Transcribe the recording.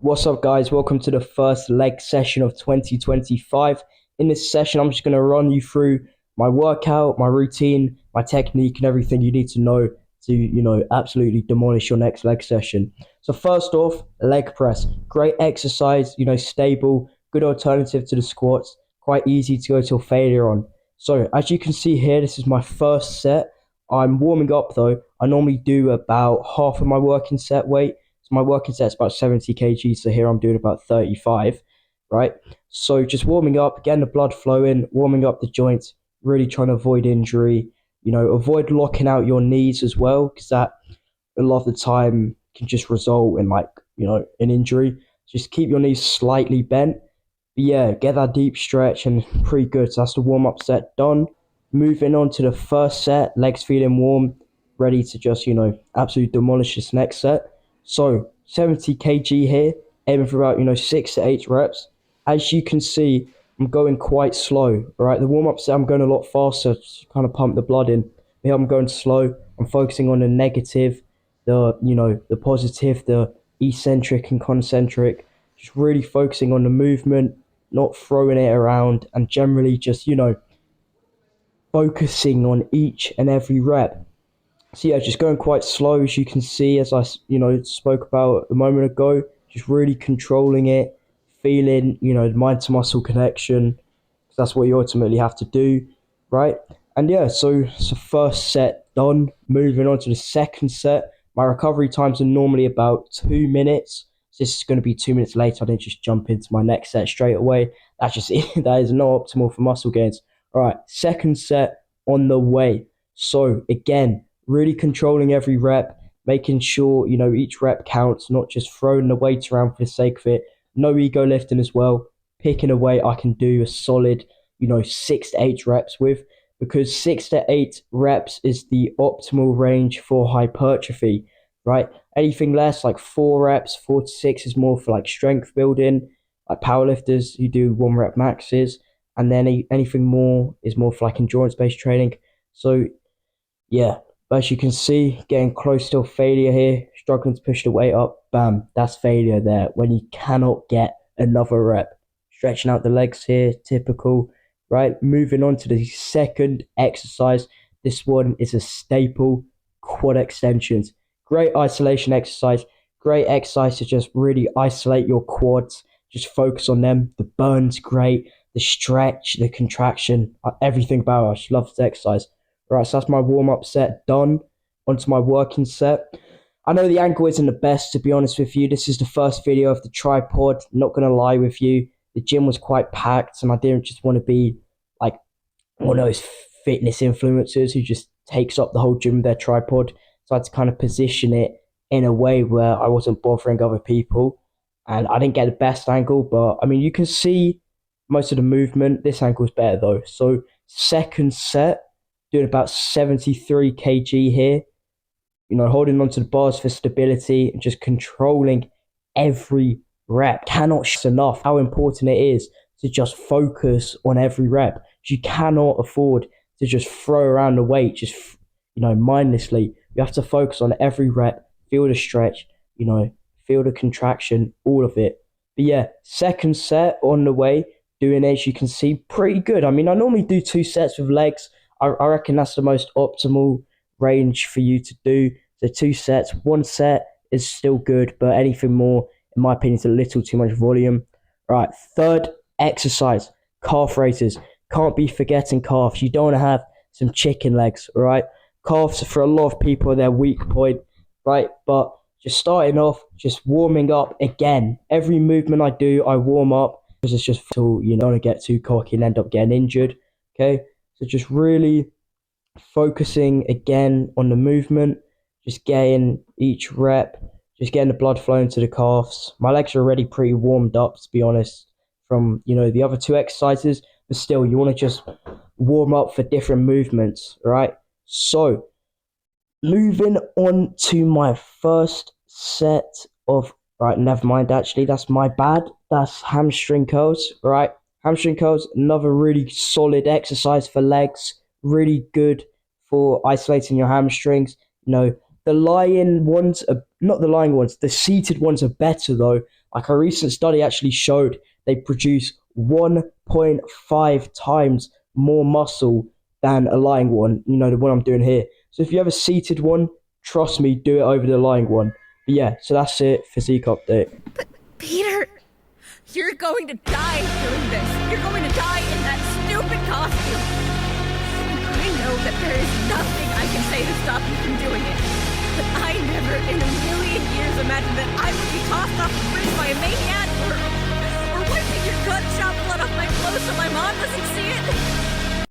What's up, guys? Welcome to the first leg session of 2025. In this session, I'm just going to run you through my workout, my routine, my technique, and everything you need to know to, absolutely demolish your next leg session. So first off, leg press. Great exercise, stable, good alternative to the squats, quite easy to go till failure on. So as you can see here, this is my first set. I'm warming up though. I normally do about half of my working set weight. My working set is about 70 kg, so here I'm doing about 35, right? So just warming up, getting the blood flowing, warming up the joints, really trying to avoid injury, avoid locking out your knees as well, because that a lot of the time can just result in an injury. Just keep your knees slightly bent. But yeah, get that deep stretch and pretty good. So that's the warm up set done. Moving on to the first set, legs feeling warm, ready to just, absolutely demolish this next set. So 70 kg here, aiming for about 6 to 8 reps. As you can see, I'm going quite slow. All right, the warm up set I'm going a lot faster to kind of pump the blood in. Here I'm going slow. I'm focusing on the negative, the positive, the eccentric and concentric. Just really focusing on the movement, not throwing it around, and generally just focusing on each and every rep. So yeah, just going quite slow, as you can see, as I spoke about a moment ago. Just really controlling it, feeling the mind to muscle connection, because that's what you ultimately have to do, right? And yeah, so it's the first set done. Moving on to the second set. My recovery times are normally about 2 minutes. So this is going to be 2 minutes later. I didn't just jump into my next set straight away. That's just that is not optimal for muscle gains. All right, second set on the way. So again, really controlling every rep, making sure each rep counts, not just throwing the weight around for the sake of it. No ego lifting as well. Picking a weight I can do a solid 6 to 8 reps with, because 6 to 8 reps is the optimal range for hypertrophy, right? Anything less, like 4 reps, 4 to 6, is more for like strength building, like powerlifters who do 1 rep maxes, and then anything more is more for like endurance based training. So yeah, but as you can see, getting close to failure here, struggling to push the weight up. Bam, that's failure there when you cannot get another rep. Stretching out the legs here, typical, right? Moving on to the second exercise. This one is a staple, quad extensions. Great isolation exercise. Great exercise to just really isolate your quads. Just focus on them. The burn's great. The stretch, the contraction, everything about it. I just love this exercise. Right, so that's my warm-up set done. Onto my working set. I know the angle isn't the best, to be honest with you. This is the first video of the tripod. Not going to lie with you. The gym was quite packed, and I didn't just want to be like one of those fitness influencers who just takes up the whole gym with their tripod. So I had to kind of position it in a way where I wasn't bothering other people. And I didn't get the best angle, but I mean, you can see most of the movement. This angle is better though. So second set, doing about 73 kg here, holding onto the bars for stability and just controlling every rep. Cannot stress enough how important it is to just focus on every rep. You cannot afford to just throw around the weight just mindlessly. You have to focus on every rep, feel the stretch, feel the contraction, all of it. But yeah, second set on the way, doing, as you can see, pretty good. I mean, I normally do 2 sets with legs. I reckon that's the most optimal range for you to do. So 2 sets. 1 set is still good, but anything more, in my opinion, is a little too much volume. All right, third exercise, calf raises. Can't be forgetting calves. You don't want to have some chicken legs, all right? Calves, for a lot of people, are their weak point, right? But just starting off, just warming up again. Every movement I do, I warm up, because it's just to, don't want to get too cocky and end up getting injured, okay? So just really focusing again on the movement, just getting each rep, just getting the blood flowing to the calves. My legs are already pretty warmed up, to be honest, from the other 2 exercises, but still you want to just warm up for different movements, right? So moving on to my first set of, right, never mind, actually, that's my bad. That's hamstring curls, right? Hamstring curls, another really solid exercise for legs, really good for isolating your hamstrings. The lying ones are not the lying ones. The seated ones are better though. Like a recent study actually showed they produce 1.5 times more muscle than a lying one, the one I'm doing here. So if you have a seated one, trust me, do it over the lying one. But yeah, so that's it, physique update. But, Peter, you're going to die doing this. You're going to die in that stupid costume. I know that there is nothing I can say to stop you from doing it. But I never in a million years imagined that I would be tossed off the bridge by a maniac or wiping your gunshot blood off my clothes so my mom doesn't see it.